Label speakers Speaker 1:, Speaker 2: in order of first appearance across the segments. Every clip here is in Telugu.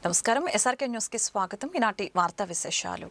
Speaker 1: నమస్కారం ఎస్ఆర్కే న్యూస్ కి స్వాగతం. ఈనాటి వార్తా విశేషాలు.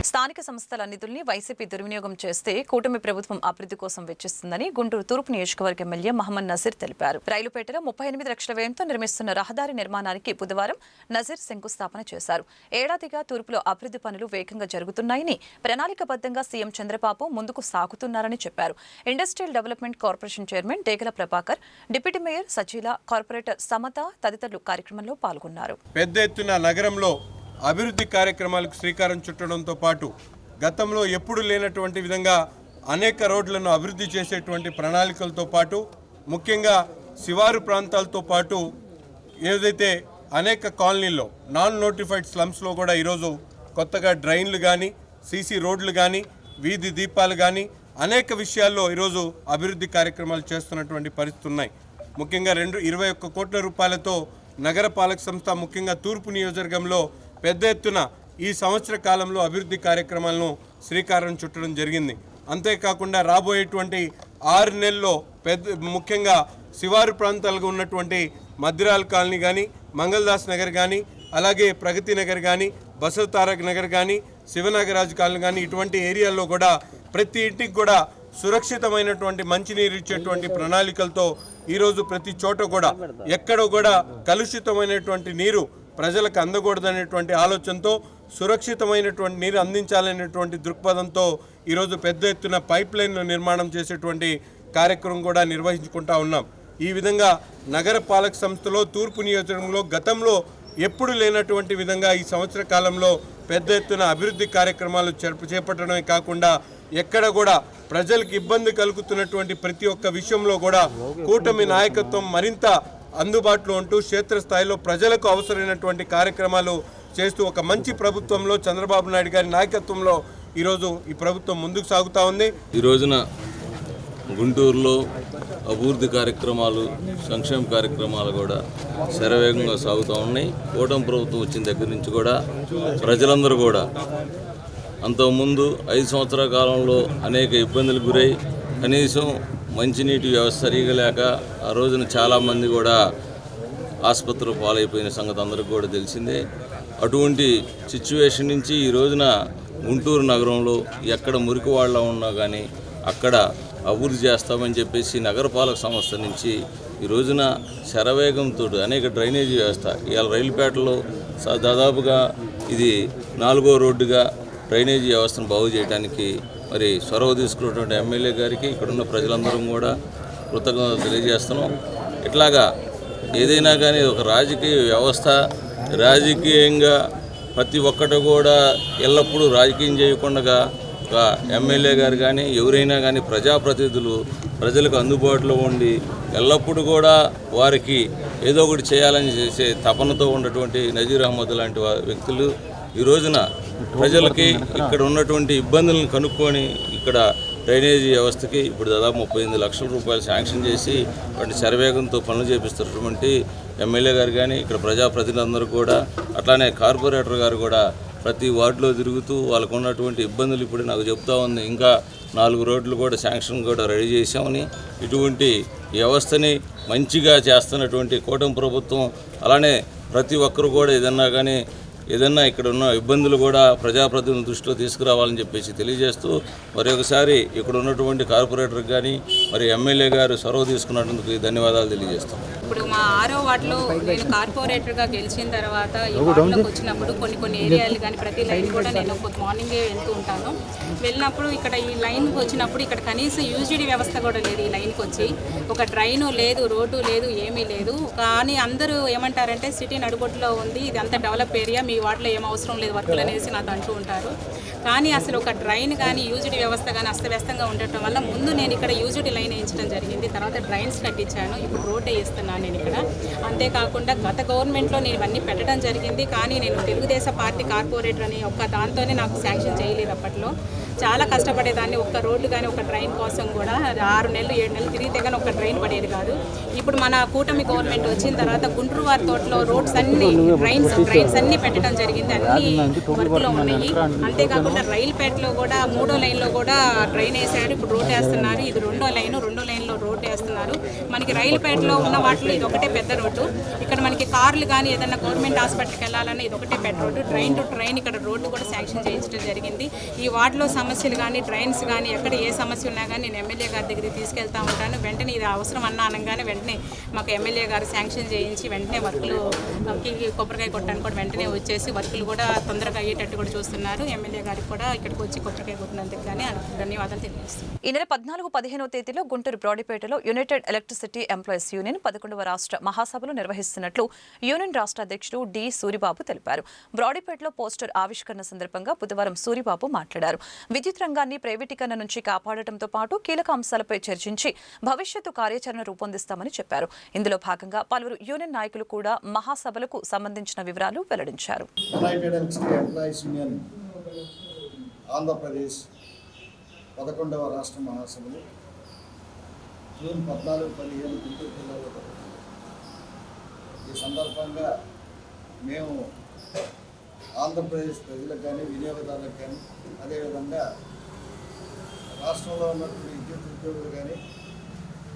Speaker 1: స్థానిక సంస్థల నిధుల్ని వైసీపీ దుర్వినియోగం చేస్తే కూటమి ప్రభుత్వం అభివృద్ధి కోసం వెచ్చిస్తుందని గుంటూరు తూర్పు నియోజకవర్గ ఎమ్మెల్యే మహమ్మద్ నజీర్ తెలిపారు. రైలుపేటలో 38 లక్షల వ్యయంతో నిర్మిస్తున్న రహదారి నిర్మాణానికి బుధవారం నజీర్ శంకుస్థాపన చేశారు. ఏడాదిగా తూర్పులో అభివృద్ధి పనులు వేగంగా జరుగుతున్నాయని, ప్రణాళికబద్ధంగా సీఎం చంద్రబాబు ముందుకు సాగుతున్నారని చెప్పారు. Industrial development corporation chairman Degala Prabhakar, deputy mayor Sachila, corporator Samatha తదితరులు కార్యక్రమంలో పాల్గొన్నారు.
Speaker 2: పెద్ద ఎత్తున నగరంలో అభివృద్ధి కార్యక్రమాలకు శ్రీకారం చుట్టడంతో పాటు గతంలో ఎప్పుడు లేనటువంటి విధంగా అనేక రోడ్లను అభివృద్ధి చేసేటువంటి ప్రణాళికలతో పాటు ముఖ్యంగా శివారు ప్రాంతాలతో పాటు ఏదైతే అనేక కాలనీల్లో నాన్ నోటిఫైడ్ స్లమ్స్లో కూడా ఈరోజు కొత్తగా డ్రైన్లు కానీ, సీసీ రోడ్లు కానీ, వీధి దీపాలు కానీ అనేక విషయాల్లో ఈరోజు అభివృద్ధి కార్యక్రమాలు చేస్తున్నటువంటి పరిస్థితులు ఉన్నాయి. ముఖ్యంగా 21 కోట్ల రూపాయలతో నగరపాలక సంస్థ ముఖ్యంగా తూర్పు నియోజకవర్గంలో పెద్ద ఎత్తున ఈ సంవత్సర కాలంలో అభివృద్ధి కార్యక్రమాలను శ్రీకారం చుట్టడం జరిగింది. అంతేకాకుండా రాబోయేటువంటి 6 నెలల్లో ముఖ్యంగా శివారు ప్రాంతాలుగా ఉన్నటువంటి మద్దిరాల్ కాలనీ కానీ, మంగళదాస్ నగర్ కానీ, అలాగే ప్రగతి నగర్ కానీ, బసవతారక్ నగర్ కానీ, శివనాగరాజు కాలనీ కానీ ఇటువంటి ఏరియాల్లో కూడా ప్రతి ఇంటికి కూడా సురక్షితమైనటువంటి మంచినీరు ఇచ్చేటువంటి ప్రణాళికలతో ఈరోజు ప్రతి చోట కూడా ఎక్కడ కూడా కలుషితమైనటువంటి నీరు ప్రజలకు అందకూడదనేటువంటి ఆలోచనతో సురక్షితమైనటువంటి నీరు అందించాలనేటువంటి దృక్పథంతో ఈరోజు పెద్ద ఎత్తున పైప్ లైన్లు నిర్మాణం చేసేటువంటి కార్యక్రమం కూడా నిర్వహించుకుంటా ఉన్నాం. ఈ విధంగా నగరపాలక సంస్థలో తూర్పు నియోజకవర్గంలో గతంలో ఎప్పుడు లేనటువంటి విధంగా ఈ సంవత్సర కాలంలో పెద్ద ఎత్తున అభివృద్ధి కార్యక్రమాలు చేపట్టడమే కాకుండా ఎక్కడ కూడా ప్రజలకు ఇబ్బంది కలుగుతున్నటువంటి ప్రతి ఒక్క విషయంలో కూడా కూటమి నాయకత్వం మరింత అందుబాటులో ఉంటూ క్షేత్రస్థాయిలో ప్రజలకు అవసరమైనటువంటి కార్యక్రమాలు చేస్తూ ఒక మంచి ప్రభుత్వంలో చంద్రబాబు నాయుడు గారి నాయకత్వంలో ఈరోజు ఈ ప్రభుత్వం ముందుకు సాగుతూ ఉంది.
Speaker 3: ఈ రోజున గుంటూరులో అభివృద్ధి కార్యక్రమాలు, సంక్షేమ కార్యక్రమాలు కూడా శరవేగంగా సాగుతూ ఉన్నాయి. కూటమి ప్రభుత్వం వచ్చిన దగ్గర నుంచి కూడా ప్రజలందరూ కూడా అంతకుముందు 5 సంవత్సరాల కాలంలో అనేక ఇబ్బందులు గురై కనీసం మంచినీటి వ్యవస్థ సరిగా లేక ఆ రోజున చాలామంది కూడా ఆసుపత్రులు పాలైపోయిన సంగతి అందరికీ కూడా తెలిసిందే. అటువంటి సిచ్యువేషన్ నుంచి ఈ రోజున గుంటూరు నగరంలో ఎక్కడ మురికి వాళ్ళ ఉన్నా కానీ అక్కడ అభివృద్ధి చేస్తామని చెప్పేసి నగరపాలక సంస్థ నుంచి ఈ రోజున శరవేగంతో అనేక డ్రైనేజీ వ్యవస్థ ఇవాళ రైలుపేటలో దాదాపుగా ఇది 4వ రోడ్డుగా డ్రైనేజీ వ్యవస్థను బాగు చేయడానికి మరి చొరవ తీసుకున్నటువంటి ఎమ్మెల్యే గారికి ఇక్కడున్న ప్రజలందరం కూడా కృతజ్ఞతలు తెలియజేస్తున్నాం. ఇట్లాగా ఏదైనా కానీ ఒక రాజకీయ వ్యవస్థ రాజకీయంగా ప్రతి ఒక్కటి కూడా ఎల్లప్పుడూ రాజకీయం చేయకుండా ఒక ఎమ్మెల్యే గారు కానీ ఎవరైనా కానీ ప్రజాప్రతినిధులు ప్రజలకు అందుబాటులో ఉండి ఎల్లప్పుడూ కూడా వారికి ఏదో ఒకటి చేయాలని చేసే తపనతో ఉన్నటువంటి నజీర్ అహ్మద్ లాంటి వ్యక్తులు ఈ రోజున ప్రజలకి ఇక్కడ ఉన్నటువంటి ఇబ్బందులను కనుక్కొని ఇక్కడ డ్రైనేజీ వ్యవస్థకి ఇప్పుడు దాదాపు 38 లక్షల రూపాయలు శాంక్షన్ చేసి వాటి శరవేగంతో పనులు చేపిస్తున్నటువంటి ఎమ్మెల్యే గారు కానీ ఇక్కడ ప్రజాప్రతినిధులందరూ కూడా అట్లానే కార్పొరేటర్ గారు కూడా ప్రతి వార్డులో తిరుగుతూ వాళ్ళకు ఉన్నటువంటి ఇబ్బందులు ఇప్పుడు నాకు చెప్తా ఉంది. ఇంకా 4 రోడ్లు కూడా శాంక్షన్ కూడా రెడీ చేశామని, ఇటువంటి వ్యవస్థని మంచిగా చేస్తున్నటువంటి కూటమి ప్రభుత్వం అలానే ప్రతి ఒక్కరు కూడా ఏదన్నా ఇక్కడ ఉన్న ఇబ్బందులు కూడా ప్రజాప్రతినిధుల దృష్టిలో తీసుకురావాలని చెప్పేసి తెలియజేస్తూ మరొకసారి ఇక్కడ ఉన్నటువంటి కార్పొరేటర్కి కానీ మరి ఎమ్మెల్యే గారు చొరవ తీసుకున్నందుకు ధన్యవాదాలు తెలియజేస్తాం.
Speaker 4: ఇప్పుడు మా 6వ వార్డులో నేను కార్పొరేటర్గా గెలిచిన తర్వాత ఈ వార్డులోకి వచ్చినప్పుడు కొన్ని ఏరియాలు కానీ ప్రతి లైన్ కూడా నేను మార్నింగే వెళ్తూ ఉంటాను. వెళ్ళినప్పుడు ఇక్కడ ఈ లైన్కి వచ్చినప్పుడు ఇక్కడ కనీసం యూజీడీ వ్యవస్థ కూడా లేదు. ఈ లైన్కి వచ్చి ఒక డ్రైను లేదు, రోడ్డు లేదు, ఏమీ లేదు. కానీ అందరూ ఏమంటారంటే సిటీ నడుబొట్టులో ఉంది, ఇది అంత డెవలప్ ఏరియా, మీ వాటిలో ఏం అవసరం లేదు వర్కులు అనేసి నాకు అంటూ ఉంటారు. కానీ అసలు ఒక డ్రైన్ కానీ యూజీడీ వ్యవస్థ కానీ అస్తవ్యస్తంగా ఉండటం వల్ల ముందు నేను ఇక్కడ యూజీడీ లైన్ వేయించడం జరిగింది. తర్వాత డ్రైన్స్ కట్టించాను, ఇప్పుడు రోడ్ వేయిస్తున్నాను నేను ఇక్కడ. అంతేకాకుండా గత గవర్నమెంట్లో నేను ఇవన్నీ పెట్టడం జరిగింది. కానీ నేను తెలుగుదేశం పార్టీ కార్పొరేటర్ అని ఒక్క దాంతోనే నాకు శాంక్షన్ చేయలేదు. అప్పట్లో చాలా కష్టపడేదాన్ని. ఒక్క రోడ్డు కానీ ఒక డ్రైన్ కోసం కూడా 6 నెలలు 7 నెలలు తిరిగితే కానీ ఒక డ్రైన్ పడేది కాదు. ఇప్పుడు మన కూటమి గవర్నమెంట్ వచ్చిన తర్వాత గుంటూరు వారి తోటలో రోడ్స్ అన్ని డ్రైన్స్ అన్ని పెట్టడం జరిగింది. అన్ని వర్క్లో ఉన్నాయి. అంతేకాకుండా రైలుపేటలో కూడా 3వ లైన్లో కూడా డ్రైన్ వేసారు, ఇప్పుడు రోడ్ వేస్తున్నారు. ఇది 2వ లైన్లో రోడ్ వేస్తున్నారు. మళ్ళీ మనకి రైలుపేటలో ఉన్న వాటిలో ఇది ఒకటే పెద్ద రోడ్డు. ఇక్కడ మనకి కార్లు కానీ ఏదైనా గవర్నమెంట్ హాస్పిటల్కి వెళ్ళాలన్నా ఇది ఒకటే పెద్ద రోడ్డు. ట్రైన్ టు ట్రైన్ ఇక్కడ రోడ్డు కూడా శాంక్షన్ చేయించడం జరిగింది. ఈ వార్డులో సమస్యలు కానీ డ్రైన్స్ కానీ ఎక్కడ ఏ సమస్య ఉన్నా కానీ నేను ఎమ్మెల్యే గారి దగ్గరికి తీసుకెళ్తా ఉంటాను. వెంటనే ఇది అవసరం అన్నా అనగానే వెంటనే మాకు ఎమ్మెల్యే గారు శాంక్షన్ చేయించి వెంటనే వర్కులు కొబ్బరికాయ కొట్టడానికి కూడా వెంటనే వచ్చేసి వర్కులు కూడా తొందరగా అయ్యేటట్టు కూడా చూస్తున్నారు. ఎమ్మెల్యే గారికి కూడా ఇక్కడికి వచ్చి కొబ్బరికాయ కొట్టినందుకు కానీ ధన్యవాదాలు తెలియజేస్తున్నాను.
Speaker 1: ఈ నెల 14-15వ తేదీలో గుంటూరు బ్రాడీపేటలో యునైటెడ్ ఎలక్ట్రిసిటీ ఎంప్లాయీస్ యూనియన్ 11వ రాష్ట్ర మహాసభలు నిర్వహిస్తున్నట్లు యూనియన్ రాష్ట్ర అధ్యక్షుడు డి సూరిబాబు తెలిపారు. బ్రాడీపేటలో పోస్టర్ ఆవిష్కరణ సందర్భంగా బుధవారం సూరిబాబు మాట్లాడారు. విద్యుత్ రంగాన్ని ప్రైవేటీకరణ నుంచి కాపాడటంతో పాటు కీలక అంశాలపై చర్చించి భవిష్యత్తు కార్యాచరణ రూపొందిస్తామని చెప్పారు. ఇందులో భాగంగా పలువురు యూనియన్ నాయకులు కూడా మహాసభలకు సంబంధించిన వివరాలు వెల్లడించారు.
Speaker 5: United electricity employees union Andhra Pradesh 11వ రాష్ట్ర మహాసభలు జూన్ 14-15 గుంటూరు జిల్లాలో జరుగుతుంది. ఈ సందర్భంగా మేము ఆంధ్రప్రదేశ్ ప్రజలకు కానీ వినియోగదారులకు కానీ అదేవిధంగా రాష్ట్రంలో ఉన్నటువంటి విద్యుత్ ఉద్యోగులు కానీ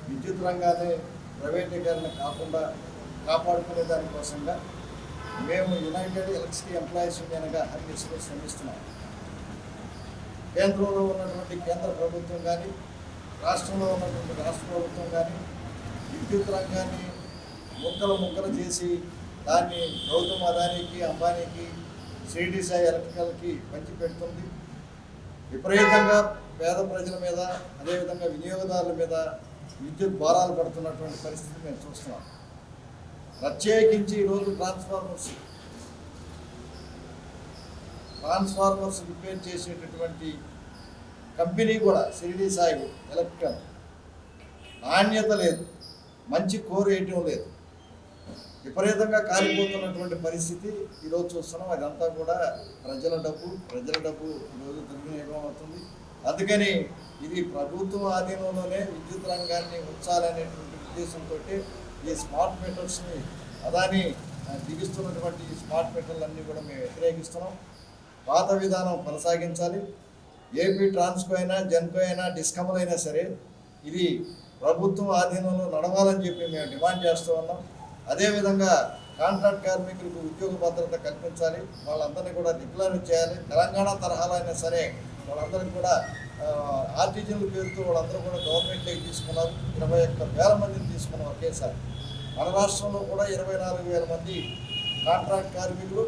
Speaker 5: విద్యుత్ రంగాన్ని ప్రైవేటీకరణ కాకుండా కాపాడుకునే దానికోసంగా మేము యునైటెడ్ ఎలక్ట్రిసిటీ ఎంప్లాయీస్ యూనియన్గా అన్నిటిలో శ్రమిస్తున్నాం. కేంద్రంలో ఉన్నటువంటి కేంద్ర ప్రభుత్వం కానీ రాష్ట్రంలో ఉన్నటువంటి రాష్ట్ర ప్రభుత్వం కానీ విద్యుత్ రంగాన్ని ముక్కలు చేసి దాన్ని గౌతమ్ అదానీకి అంబానీకి శ్రీడి సాయి ఎలక్ట్రికల్కి పంచిపెడుతుంది. విపరీతంగా పేద ప్రజల మీద అదేవిధంగా వినియోగదారుల మీద విద్యుత్ భారాలు పడుతున్నటువంటి పరిస్థితి మేము చూస్తున్నాం. ప్రత్యేకించి ఈరోజు ట్రాన్స్ఫార్మర్స్ రిపేర్ చేసేటటువంటి కంపెనీ కూడా షిరిడి సాయి ఎలక్ట్రికల్ నాణ్యత లేదు, మంచి కోర్ వేయటం లేదు, విపరీతంగా కాలిపోతున్నటువంటి పరిస్థితి ఈరోజు చూస్తున్నాం. అదంతా కూడా ప్రజల డబ్బు ఈరోజు దుర్వినియోగం అవుతుంది. అందుకని ఇది ప్రభుత్వం ఆధీనంలోనే విద్యుత్ రంగాన్ని ఉంచాలనేటువంటి ఉద్దేశంతో ఈ స్మార్ట్ మీటర్స్ని అదాని దిగిస్తున్నటువంటి ఈ స్మార్ట్ మీటర్లన్నీ కూడా మేము వ్యతిరేకిస్తున్నాం. పాత విధానం కొనసాగించాలి. ఏపీ ట్రాన్స్కో అయినా జెన్కో అయినా డిస్కమ్లు అయినా సరే ఇది ప్రభుత్వం ఆధీనంలో నడవాలని చెప్పి మేము డిమాండ్ చేస్తూ ఉన్నాం. అదేవిధంగా కాంట్రాక్ట్ కార్మికులకు ఉద్యోగ భద్రత కల్పించాలి. వాళ్ళందరినీ కూడా డిక్లేర్ చేయాలి. తెలంగాణ తరహాలో అయినా సరే వాళ్ళందరికీ కూడా ఆర్టిజన్ల పేరుతో వాళ్ళందరూ కూడా గవర్నమెంట్లోకి తీసుకున్నారు. 21,000 మందిని తీసుకున్నాం ఒకేసారి. మన రాష్ట్రంలో కూడా 24,000 మంది కాంట్రాక్ట్ కార్మికులు,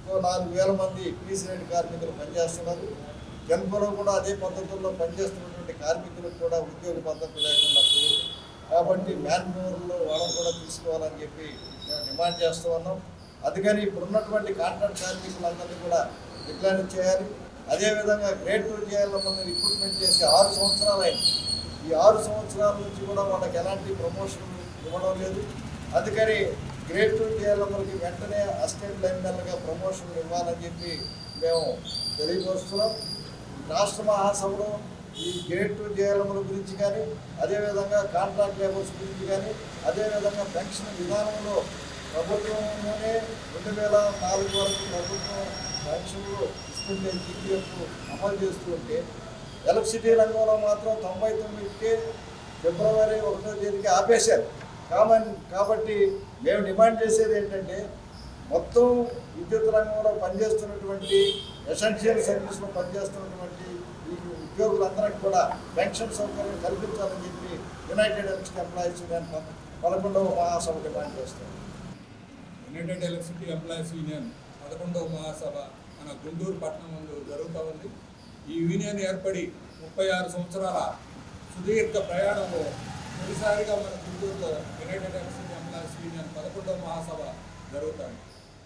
Speaker 5: 4,000 మంది పీసీరెడ్డి కార్మికులు పనిచేస్తున్నారు. జన్మలో కూడా అదే పద్ధతుల్లో పనిచేస్తున్నటువంటి కార్మికులకు కూడా ఉద్యోగ భద్రత లేకుండా పోయింది. కాబట్టి మ్యాన్ పవర్లో వాళ్ళని కూడా తీసుకోవాలని చెప్పి మేము డిమాండ్ చేస్తూ ఉన్నాం. అందుకని ఇప్పుడున్నటువంటి కాంట్రాక్ట్ కార్మికులందరినీ కూడా డిక్లేర్ చేయాలి. అదేవిధంగా గ్రేడ్ 2 చేయాలని మనం రిక్రూట్మెంట్ చేసి 6 సంవత్సరాలు అయింది. ఈ 6 సంవత్సరాల నుంచి కూడా వాళ్ళకి ఎలాంటి ప్రమోషన్లు ఇవ్వడం లేదు. అందుకని గ్రేడ్ 2 చేయాలన్నకి వెంటనే అసిస్టెంట్ లైన్మెన్గా ప్రమోషన్లు ఇవ్వాలని చెప్పి మేము తెలియపరుస్తున్నాం. రాష్ట్ర మహాసభలో ఈ గ్రేడ్ 2 చేయాలమ్మల గురించి కానీ అదేవిధంగా కాంట్రాక్ట్ లేబర్స్ గురించి కానీ అదేవిధంగా పెన్షన్ విధానంలో ప్రభుత్వంలోనే 2004 వరకు ప్రభుత్వం పెన్షన్లు ఇస్తుంటే జీపీఎఫ్ అమలు చేస్తూ ఉంటే ఎలక్ట్రిసిటీ రంగంలో మాత్రం 99కే ఫిబ్రవరి 1వ తేదీకి ఆపేశారు. కాబట్టి మేము డిమాండ్ చేసేది ఏంటంటే మొత్తం విద్యుత్ రంగంలో పనిచేస్తున్నటువంటి ఎసెన్షియల్ సర్వీస్లో పనిచేస్తున్నటువంటి ఈ ఉద్యోగులందరికీ కూడా పెన్షన్ సౌకర్యం కల్పించాలని చెప్పి యునైటెడ్ ఎలక్ట్రిసిటీ ఎంప్లాయీస్ యూనియన్ 11వ మహాసభ డిమాండ్ చేస్తాం.
Speaker 6: యునైటెడ్ ఎలక్ట్రిసిటీ ఎంప్లాయీస్ యూనియన్ 11వ మహాసభ మన గుంటూరు పట్టణం ముందు జరుగుతూ ఉంది. ఈ యూనియన్ ఏర్పడి 36 సంవత్సరాల సుదీర్ఘ ప్రయాణంలో తొలిసారిగా మన గుంటూరులో యునైటెడ్ ఎలక్ట్రిసిటీ ఎంప్లాయీస్ యూనియన్ 11వ మహాసభ జరుగుతుంది.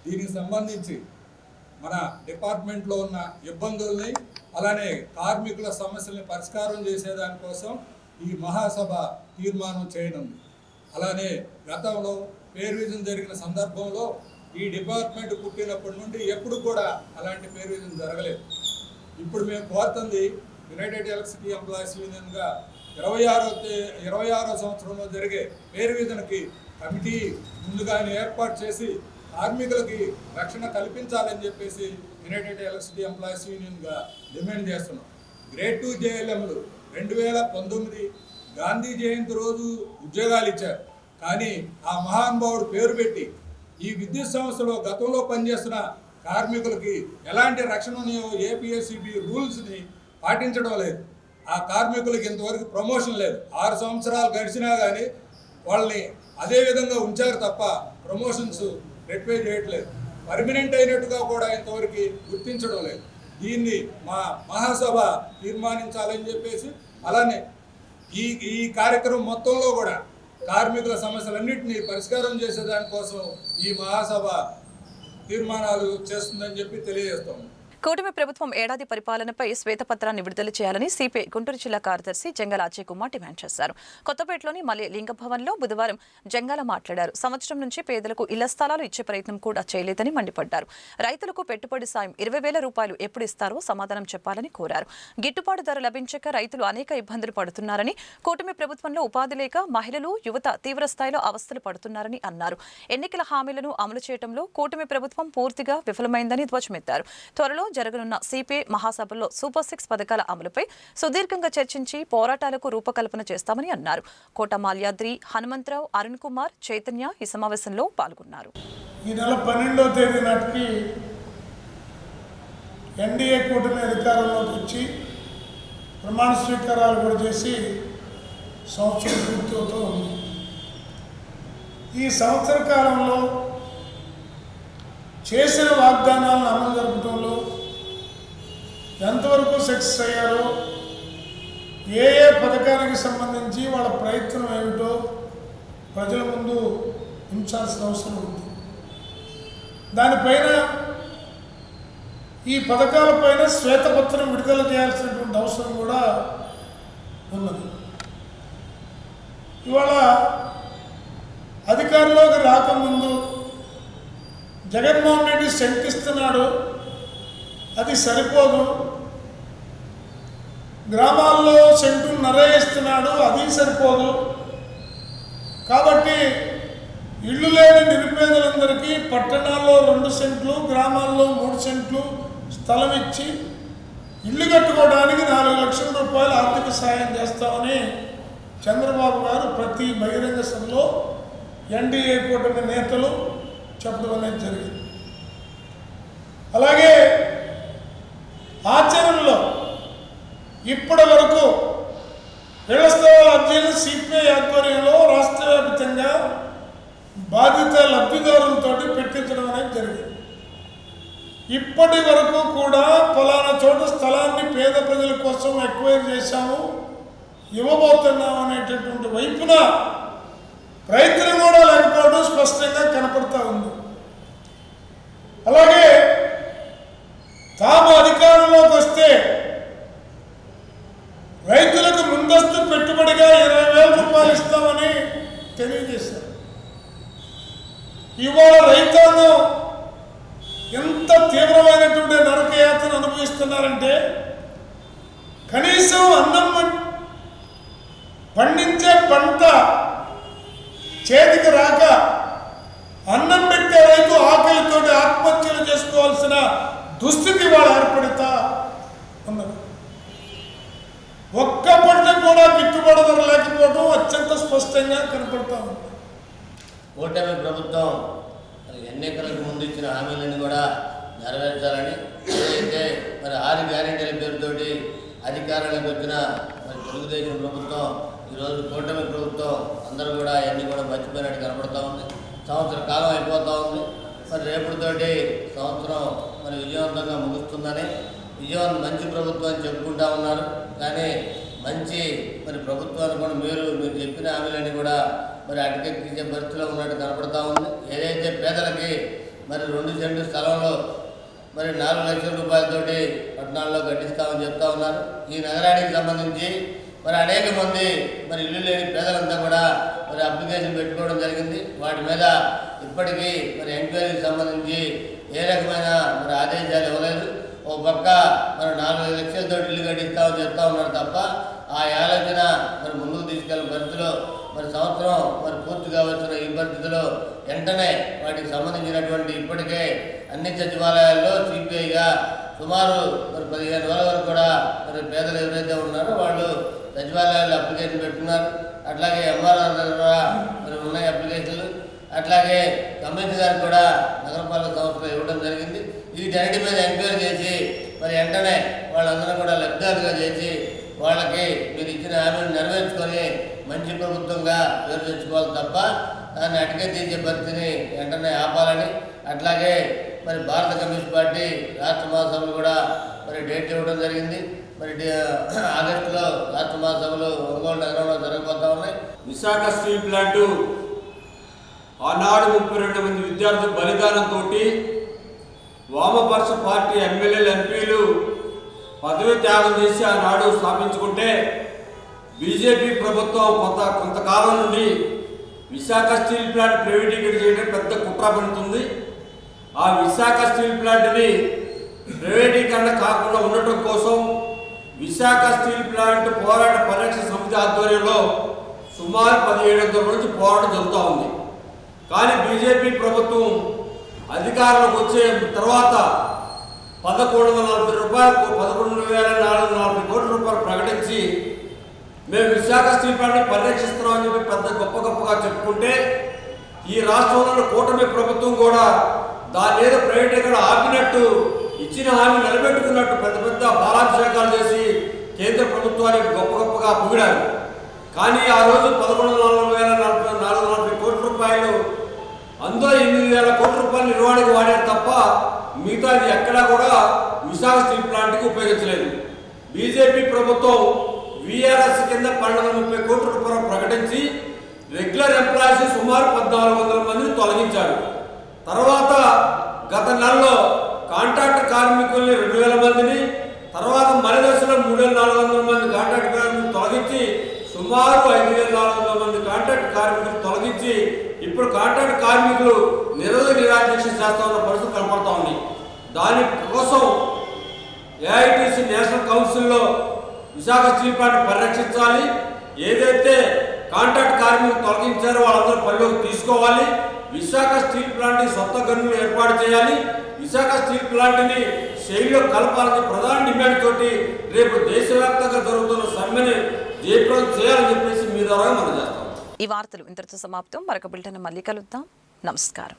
Speaker 6: దీనికి సంబంధించి మన డిపార్ట్మెంట్లో ఉన్న ఇబ్బందుల్ని అలానే కార్మికుల సమస్యల్ని పరిష్కారం చేసేదానికోసం ఈ మహాసభ తీర్మానం చేయనుంది. అలానే గతంలో పేరు విజన్ జరిగిన సందర్భంలో ఈ డిపార్ట్మెంట్ పుట్టినప్పటి నుండి ఎప్పుడు కూడా అలాంటి పేరు విజన్ జరగలేదు. ఇప్పుడు మేము కోరుతుంది యునైటెడ్ ఎలక్ట్రిసిటీ ఎంప్లాయీస్ యూనియన్గా 26వ సంవత్సరంలో జరిగే పేరు విజన్కి కమిటీ ముందుగానే ఏర్పాటు చేసి కార్మికులకి రక్షణ కల్పించాలని చెప్పేసి యునైటెడ్ ఎలక్ట్రిసిటీ ఎంప్లాయీస్ యూనియన్గా డిమాండ్ చేస్తున్నాం. గ్రేడ్ 2 జేఎల్ఎంలు 2019 గాంధీ జయంతి రోజు ఉద్యోగాలు ఇచ్చారు. కానీ ఆ మహానుభావుడు పేరు పెట్టి ఈ విద్యుత్ సంస్థలో గతంలో పనిచేస్తున్న కార్మికులకి ఎలాంటి రక్షణ ఉన్నాయో ఏపీఎస్సిబి రూల్స్ని పాటించడం లేదు. ఆ కార్మికులకి ఇంతవరకు ప్రమోషన్ లేదు. 6 సంవత్సరాలు గడిచినా కానీ వాళ్ళని అదే విధంగా ఉంచారు తప్ప ప్రమోషన్స్ రెట్వే చేయట్లేదు. పర్మనెంట్ అయినట్టుగా కూడా ఇంతవరకు గుర్తించడం లేదు. దీన్ని మా మహాసభ తీర్మానించాలని చెప్పేసి, అలానే ఈ కార్యక్రమం మొత్తంలో కూడా కార్మికుల సమస్యలన్నింటినీ పరిష్కారం చేసేదానికోసం ఈ మహాసభ తీర్మానాలు చేస్తుందని చెప్పి తెలియజేస్తాము.
Speaker 1: కూటమి ప్రభుత్వం ఏడాది పరిపాలనపై శ్వేతపత్రాన్ని విడుదల చేయాలని సిపిఐ గుంటూరు జిల్లా కార్యదర్శి జంగాల అజయ్ కుమార్ డిమాండ్ చేశారు. కొత్తపేటలోని మళ్ళీ లింగభవన్లో బుధవారం జంగాల మాట్లాడారు. సంవత్సరం నుంచి పేదలకు ఇళ్ల స్థలాలు ఇచ్చే ప్రయత్నం కూడా చేయలేదని మండిపడ్డారు. రైతులకు పెట్టుబడి సాయం 20,000 రూపాయలు ఎప్పుడు ఇస్తారో సమాధానం చెప్పాలని కోరారు. గిట్టుబాటు ధర లభించక రైతులు అనేక ఇబ్బందులు పడుతున్నారని, కూటమి ప్రభుత్వంలో ఉపాధి లేక మహిళలు, యువత తీవ్రస్థాయిలో అవస్థలు పడుతున్నారని అన్నారు. ఎన్నికల హామీలను అమలు చేయడంలో కూటమి ప్రభుత్వం పూర్తిగా విఫలమైందని ధ్వజమెత్తారు. త్వరలో జరగనున్న సిపిఐ మహాసభలో సూపర్ 6 పథకాల అమలుపై సుదీర్ఘంగా చర్చించి పోరాటాలకు రూపకల్పన చేస్తామని అన్నారు. కోట మాల్యాద్రి, హనుమంతరావు, అరుణ్ కుమార్, చైతన్య ఈ సమావేశంలో పాల్గొన్నారు.
Speaker 7: ఈ నెల 12వ తేదీ నాటికి ఎన్డీఏ కూటమి అధికారంలోకి వచ్చి ప్రమాణ స్వీకారాలు కూడా చేసి సంవత్సరం పూర్తవుతూ ఉంది. ఈ సంవత్సర కాలంలో చేసిన వాగ్దానాలను అమలు జరపడంలో ఎంతవరకు సక్సెస్ అయ్యారో, ఏ పథకానికి సంబంధించి వాళ్ళ ప్రయత్నం ఏమిటో ప్రజల ముందు ఉంచాల్సిన అవసరం ఉంది. దానిపైన ఈ పథకాలపైన శ్వేతపత్రం విడుదల చేయాల్సినటువంటి అవసరం కూడా ఉన్నది. ఇవాళ అధికారంలోకి రాకముందు జగన్మోహన్ రెడ్డి శంకిస్తున్నాడు, అది సరిపోదు. గ్రామాల్లో సెంటున్నర ఇస్తున్నాడు, అది సరిపోదు. కాబట్టి ఇళ్ళు లేని నిరుపేదలందరికీ పట్టణాల్లో 2 సెంట్లు, గ్రామాల్లో 3 సెంట్లు స్థలం ఇచ్చి ఇల్లు కట్టుకోవడానికి 4 లక్షల రూపాయలు ఆర్థిక సాయం చేస్తామని చంద్రబాబు గారు ప్రతి బహిరంగ సభలో ఎన్డీఏ కూటమి నేతలు చెప్పడం అనేది జరిగింది. అలాగే ఆచరణలో ఇప్పటి వరకు ఇళ్ల స్థలాల అర్జీలు సిపిఐ ఆధ్వర్యంలో రాష్ట్ర వ్యాప్తంగా బాధిత లబ్ధిదారులతో పెట్టించడం అనేది జరిగింది. ఇప్పటి వరకు కూడా ఫలానా చోట స్థలాన్ని పేద ప్రజల కోసం ఎక్వైర్ చేశాము, ఇవ్వబోతున్నాము అనేటటువంటి వైపున ప్రయత్నం కూడా లేకపోవడం స్పష్టంగా కనపడతా ఉంది. అలాగే తాము అధికారంలోకి వస్తే రైతులకు ముందస్తు పెట్టుబడిగా 20,000 రూపాయలు ఇస్తామని తెలియజేశారు. ఇవాళ రైతాంగం ఎంత తీవ్రమైనటువంటి నరకయాతన అనుభవిస్తున్నారంటే, కనీసం అన్నం పండించే పంట చేతికి రాక అన్నం పెట్టే రైతు ఆకలితో ఆత్మహత్యలు చేసుకోవాల్సిన దుస్థితి వాళ్ళు ఏర్పడుతా ఉన్నది. ఒక్క పంట కూడా గిట్టుబాటు ధర లేకపోవడం అత్యంత స్పష్టంగా కనపడతా ఉంది.
Speaker 8: కూటమి ప్రభుత్వం ఎన్నికలకు ముందు ఇచ్చిన హామీలను కూడా నెరవేర్చాలని, ఏదైతే 6 గ్యారెంటీల పేరుతోటి అధికారంలోకి వచ్చిన తెలుగుదేశం ప్రభుత్వం, ఈరోజు కూటమి ప్రభుత్వం అందరూ కూడా అన్నీ కూడా మర్చిపోయినట్టు కనపడతా ఉంది. సంవత్సర కాలం అయిపోతూ ఉంది. రేపటితోటి సంవత్సరం విజయవంతంగా ముగుస్తుందని, మంచి ప్రభుత్వం అని చెప్పుకుంటా ఉన్నారు. కానీ మంచి ప్రభుత్వాన్ని కూడా మీరు చెప్పిన హామీలన్నీ కూడా అటకెక్కించే పరిస్థితిలో ఉన్నట్టు కనపడతా ఉంది. ఏదైతే పేదలకి 2 సెంటు స్థలంలో 4 లక్షల రూపాయలతోటి పట్టణాల్లో కట్టిస్తామని చెప్తా ఉన్నారు. ఈ నగరానికి సంబంధించి అనేక మంది ఇల్లు లేని పేదలంతా కూడా అప్లికేషన్ పెట్టుకోవడం జరిగింది. వాటి మీద ఇప్పటికీ ఎంక్వైరీకి సంబంధించి ఏ రకమైన ఆదేశాలు ఇవ్వలేదు. ఓ పక్క 4 లక్షలతో ఇల్లు కట్టిస్తామని చెప్తా ఉన్నారు తప్ప ఆ ఆలోచన ముందుకు తీసుకెళ్ళిన పరిస్థితిలో సంవత్సరం పూర్తిగా వచ్చిన ఈ పరిస్థితిలో వెంటనే వాటికి సంబంధించినటువంటి ఇప్పటికే అన్ని సచివాలయాల్లో సిపిఐగా సుమారు 15,000 వరకు కూడా పేదలు ఎవరైతే ఉన్నారో వాళ్ళు సచివాలయాల్లో అప్లికేషన్ పెట్టుకున్నారు. అట్లాగే ఎంఆర్ఆర్ ద్వారా మరి ఉన్నాయి అప్లికేషన్లు. అట్లాగే కమిషనర్ గారికి కూడా నగరపాలక సంస్థలో ఇవ్వడం జరిగింది. వీటన్నిటి మీద ఎంక్వైరీ చేసి మరి వెంటనే వాళ్ళందరూ కూడా లబ్ధిదారులుగా చేసి వాళ్ళకి మీరు ఇచ్చిన హామీని నెరవేర్చుకొని మంచి ప్రభుత్వంగా పేరు తెచ్చుకోవాలి తప్ప దాన్ని అటుకే తీసే పరిస్థితిని వెంటనే ఆపాలని, అట్లాగే మరి భారత కమ్యూనిస్ట్ పార్టీ రాష్ట్ర మహాసభలు కూడా మరి డేట్ ఇవ్వడం జరిగింది. మరి ఆగస్టులో రాష్ట్ర మహాసభలు ఒంగోలు నగరంలో జరగబోతా ఉన్నాయి.
Speaker 9: విశాఖ స్టీల్ ప్లాంటు ఆనాడు 32 మంది విద్యార్థుల బలిదానంతో వామపక్ష పార్టీ ఎమ్మెల్యేలు ఎంపీలు పదవి త్యాగం చేసి ఆనాడు స్థాపించుకుంటే బీజేపీ ప్రభుత్వం కొంతకాలం నుండి విశాఖ స్టీల్ ప్లాంట్ ప్రైవేటీకరణ చేయడం పెద్ద కుట్ర పడుతుంది. ఆ విశాఖ స్టీల్ ప్లాంట్ని ప్రైవేటీకరణ కాకుండా ఉండటం కోసం విశాఖ స్టీల్ ప్లాంట్ పోరాట పరిరక్షణ సమితి ఆధ్వర్యంలో సుమారు 1700 నుంచి పోరాటం జరుగుతూ ఉంది. కానీ బీజేపీ ప్రభుత్వం అధికారంలోకి వచ్చే తర్వాత 11,440 కోట్ల రూపాయలు ప్రకటించి మేము విశాఖ స్టీల్ ప్లాంట్ని పరిరక్షిస్తున్నామని చెప్పి పెద్ద గొప్పగా చెప్పుకుంటే ఈ రాష్ట్రంలో కూటమి ప్రభుత్వం కూడా దాని మీద ప్రైవేటీకరణ ఆపినట్టు ఇచ్చిన హామీ నిలబెట్టుకున్నట్టు పెద్ద బాలాభిషేకాలు చేసి కేంద్ర ప్రభుత్వానికి గొప్పగా పొగిడారు. కానీ ఆ రోజు 11,440 కోట్ల రూపాయలు, అందులో 8,000 కోట్ల రూపాయలు నిర్వహణకు వాడారు తప్ప మిగతాది ఎక్కడా కూడా విశాఖ స్టీల్ ప్లాంట్కి ఉపయోగించలేదు. బీజేపీ ప్రభుత్వం వీఆర్ఎస్ కింద 1230 కోట్ల రూపాయలు ప్రకటించి రెగ్యులర్ ఎంప్లాయీస్ సుమారు 1,400 మందిని తొలగించారు. తర్వాత గత నెలలో కాంట్రాక్ట్ కార్మికుల్ని 2,000 మందిని, తర్వాత మరి దశలో 3,400 మంది కాంట్రాక్ట్ కార్మికులు తొలగించి సుమారు 5,400 మంది కాంట్రాక్ట్ కార్మికులు తొలగించి ఇప్పుడు కాంట్రాక్ట్ కార్మికులు నిరాదీక్ష చేస్తా ఉన్న పరిస్థితి కనపడతా ఉంది. దానికోసం ఏఐటీసీ నేషనల్ కౌన్సిల్లో విశాఖ స్టీల్ ప్లాంట్ పరిరక్షించాలి, ఏదైతే కాంట్రాక్ట్ కార్మికులు తొలగించారో వాళ్ళందరూ పరిలోకి తీసుకోవాలి, విశాఖ స్టీల్ ప్లాంట్కి సొంత గనులు ఏర్పాటు చేయాలి, విశాఖ స్టీల్ ప్లాంట్ని శైలిలో కలపాలని ప్రధాన డిమాండ్ తోటి రేపు దేశవ్యాప్తంగా జరుగుతున్న సమ్మెని జయప్రదం చేయాలని చెప్పేసి మీ ద్వారా మనం చేస్తాం.
Speaker 1: ఈ వార్తలు ఇంతటితో సమాప్తం. మరొక బులెటిన్ మళ్ళీ కలుద్దాం. నమస్కారం.